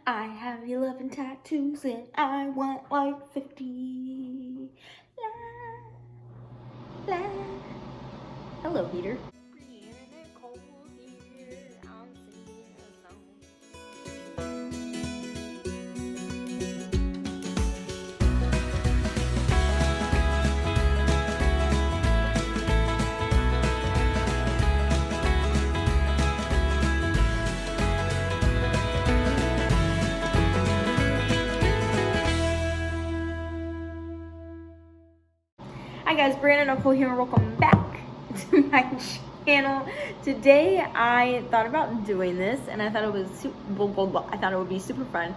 I have 11 tattoos and I want like 50. La, la. Hello, Peter. Briannanicole here. I'm singing a song. Hi guys, Briannanicollle here and welcome back to my channel. Today I thought about doing this and I thought it was I thought it would be super fun.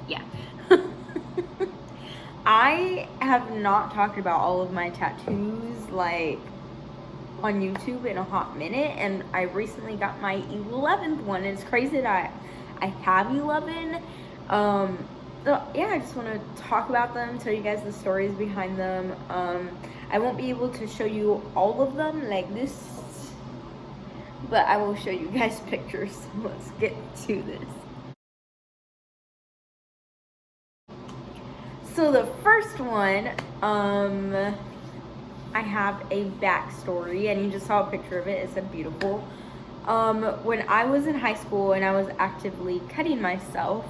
Yeah. I have not talked about all of my tattoos like on YouTube in a hot minute, and I recently got my 11th one. And it's crazy that I have 11. So yeah, I just want to talk about them, tell you guys the stories behind them. I won't be able to show you all of them like this, but I will show you guys pictures. So let's get to this. So the first one, I have a backstory, and you just saw a picture of it. It's a beautiful. When I was in high school and I was actively cutting myself,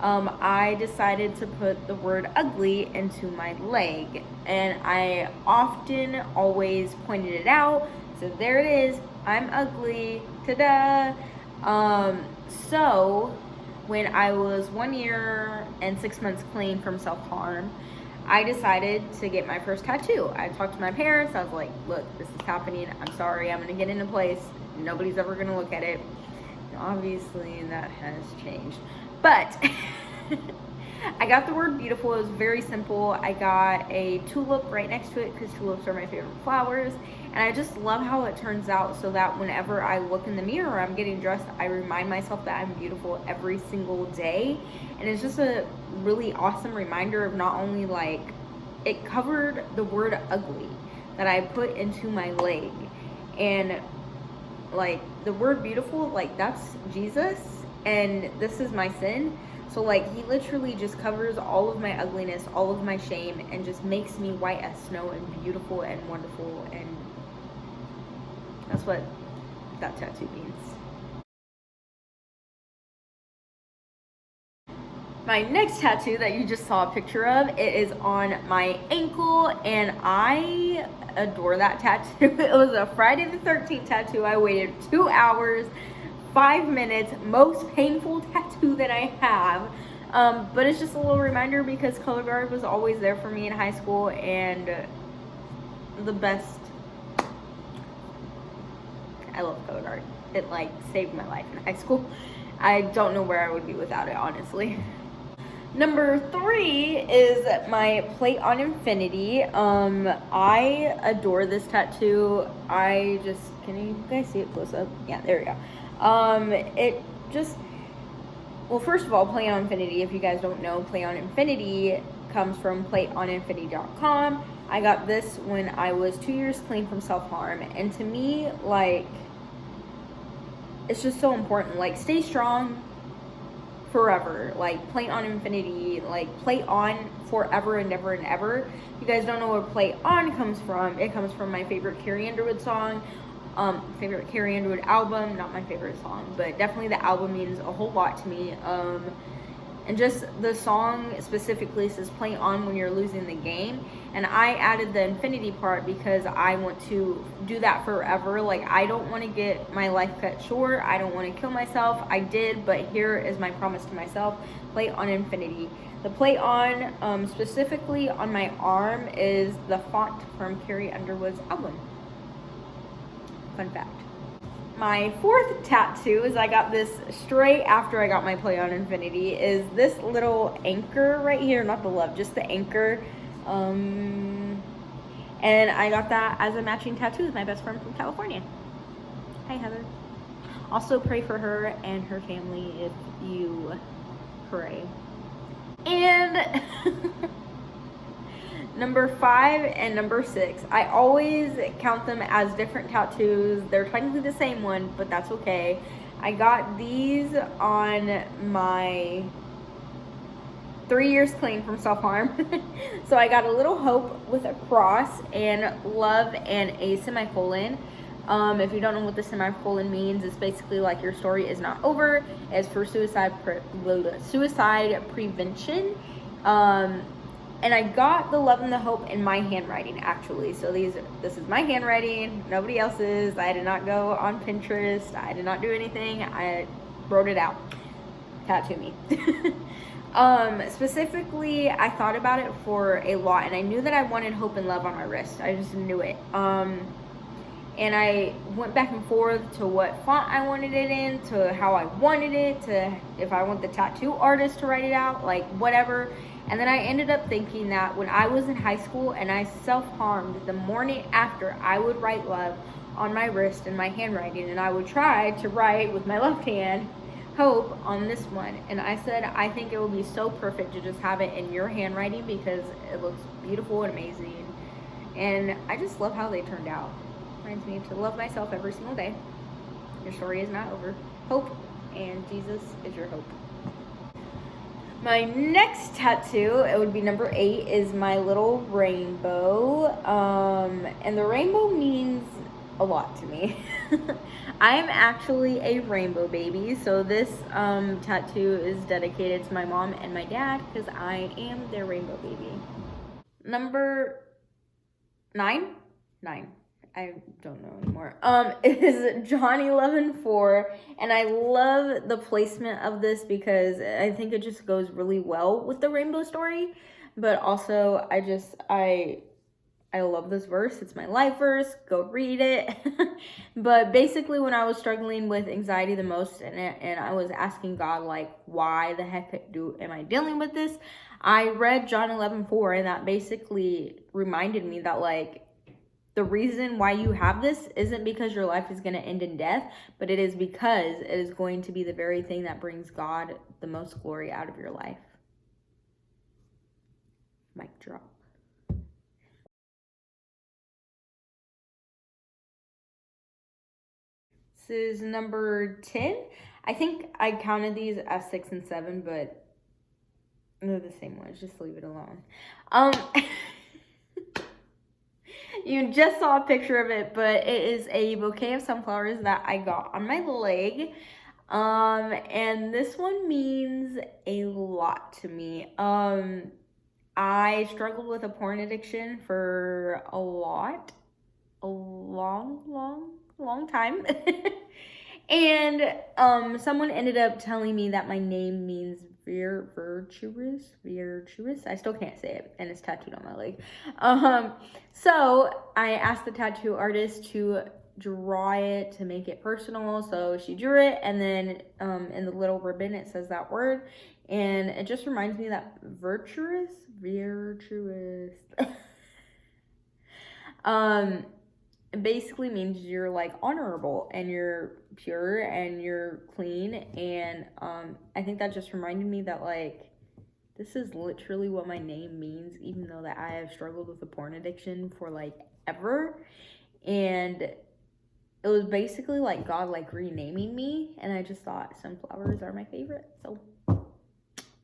I decided to put the word ugly into my leg, and I often always pointed it out. So there it is, I'm ugly, ta-da. So when I was 1 year and 6 months clean from self-harm, I decided to get my first tattoo. I talked to my parents. I was like, look, this is happening. I'm sorry, I'm gonna get into place. Nobody's ever gonna look at it. And obviously that has changed. But I got the word beautiful. It was very simple. I got a tulip right next to it because tulips are my favorite flowers. And I just love how it turns out, so that whenever I look in the mirror, I'm getting dressed, I remind myself that I'm beautiful every single day. And it's just a really awesome reminder of not only like, it covered the word ugly that I put into my leg. And like the word beautiful, like that's Jesus. And this is my sin. So like he literally just covers all of my ugliness, all of my shame, and just makes me white as snow and beautiful and wonderful. And that's what that tattoo means. My next tattoo that you just saw a picture of, it is on my ankle, and I adore that tattoo. It was a Friday the 13th tattoo. I waited 2 hours 5 minutes, most painful tattoo that I have. But it's just a little reminder because color guard was always there for me in high school, and the best. I love color guard. It like saved my life in high school. I don't know where I would be without it, honestly. Number 3 is my plate on infinity. I adore this tattoo. Can you guys see it close up? Yeah, there we go. It just, well, first of all, Play on Infinity, if you guys don't know, Play on Infinity comes from playoninfinity.com. I got this when I was 2 years clean from self-harm, and to me, like, it's just so important. Like, stay strong forever. Like, play on infinity, like, play on forever and ever and ever. If you guys don't know where play on comes from, it comes from my favorite Carrie Underwood song. Favorite Carrie Underwood album, not my favorite song, but definitely the album means a whole lot to me. And just the song specifically says play on when you're losing the game, and I added the infinity part because I want to do that forever. Like, I don't want to get my life cut short. I don't want to kill myself. I did, but here is my promise to myself: play on infinity. The play on, specifically on my arm, is the font from Carrie Underwood's album. Fun fact. My 4th tattoo, is I got this straight after I got my play on infinity, is this little anchor right here. Not the love, just the anchor. And I got that as a matching tattoo with my best friend from California. Hi, Heather. Also pray for her and her family if you pray. And Number 5 and number 6. I always count them as different tattoos. They're technically the same one, but that's okay. I got these on my 3 years clean from self-harm. So I got a little hope with a cross and love and a semicolon. If you don't know what the semicolon means, it's basically like your story is not over. It's for suicide prevention. And I got the love and the hope in my handwriting, actually. So this is my handwriting, nobody else's. I did not go on Pinterest. I did not do anything. I wrote it out. Tattoo me. Specifically, I thought about it for a lot, and I knew that I wanted hope and love on my wrist. I just knew it. And I went back and forth to what font I wanted it in, to how I wanted it, to if I want the tattoo artist to write it out, like whatever. And then I ended up thinking that when I was in high school and I self-harmed, the morning after, I would write love on my wrist in my handwriting, and I would try to write with my left hand hope on this one. And I said, I think it would be so perfect to just have it in your handwriting because it looks beautiful and amazing. And I just love how they turned out. Reminds me to love myself every single day. Your story is not over. Hope, and Jesus is your hope. My next tattoo, it would be number 8, is my little rainbow. And the rainbow means a lot to me. I am actually a rainbow baby, so this tattoo is dedicated to my mom and my dad because I am their rainbow baby. Number 9? 9. I don't know anymore. Is John 11:4, and I love the placement of this because I think it just goes really well with the rainbow story. But also, I love this verse. It's my life verse. Go read it. But basically, when I was struggling with anxiety the most, and I was asking God, like, why the heck am I dealing with this? I read John 11:4, and that basically reminded me that, like, the reason why you have this isn't because your life is going to end in death, but it is because it is going to be the very thing that brings God the most glory out of your life. Mic drop. This is number 10. I think I counted these as 6 and 7, but they're the same ones. Just leave it alone. You just saw a picture of it, but it is a bouquet of sunflowers that I got on my leg. And this one means a lot to me. I struggled with a porn addiction for a long time. And someone ended up telling me that my name means virtuous. I still can't say it, and it's tattooed on my leg. So I asked the tattoo artist to draw it to make it personal. So she drew it, and then in the little ribbon it says that word, and it just reminds me that virtuous. It basically means you're like honorable and you're pure and you're clean. And I think that just reminded me that, like, this is literally what my name means, even though that I have struggled with a porn addiction for like ever. And it was basically like God like renaming me, and I just thought sunflowers are my favorite. So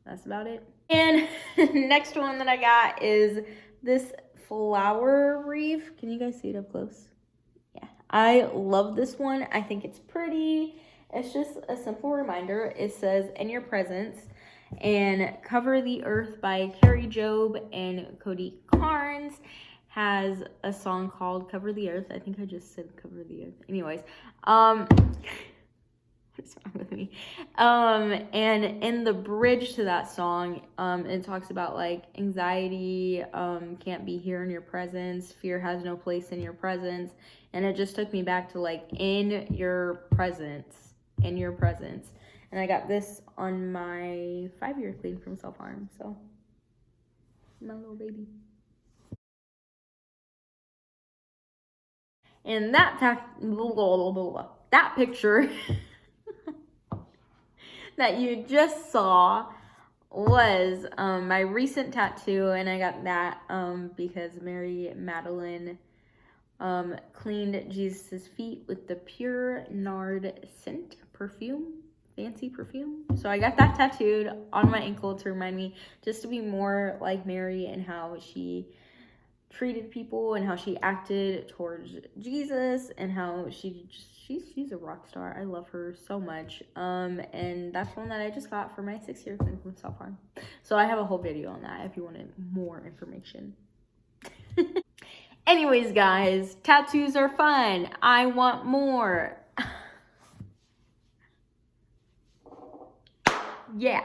that's about it. And next one that I got is this flower wreath. Can you guys see it up close? Yeah, I love this one. I think it's pretty. It's just a simple reminder. It says, "In your presence," and "Cover the Earth" by Carrie Job and Cody Carnes has a song called "Cover the Earth." I think I just said "Cover the Earth." Anyways, what's wrong with me? And in the bridge to that song, it talks about like anxiety can't be here in your presence, fear has no place in your presence, and it just took me back to like in your presence. And I got this on my 5-year clean from self-harm, so my little baby. And that picture that you just saw was my recent tattoo, and I got that because Mary Magdalene cleaned Jesus' feet with the pure nard scent perfume, fancy perfume. So I got that tattooed on my ankle to remind me just to be more like Mary and how she treated people and how she acted towards Jesus and how she's a rock star. I love her so much. And that's one that I just got for my 6-year thing from self-harm. So I have a whole video on that if you wanted more information. Anyways, guys, tattoos are fun. I want more. Yeah.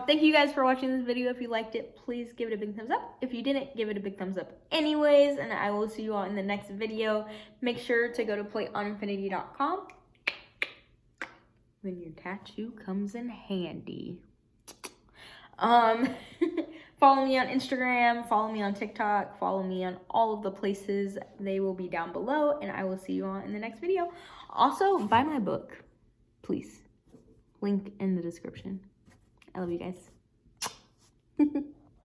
Thank you guys for watching this video. If you liked it, please give it a big thumbs up. If you didn't, give it a big thumbs up anyways. And I will see you all in the next video. Make sure to go to plateoninfinity.com when your tattoo comes in handy. Follow me on Instagram, follow me on TikTok, follow me on all of the places. They will be down below, and I will see you all in the next video. Also, buy my book, please. Link in the description. I love you guys.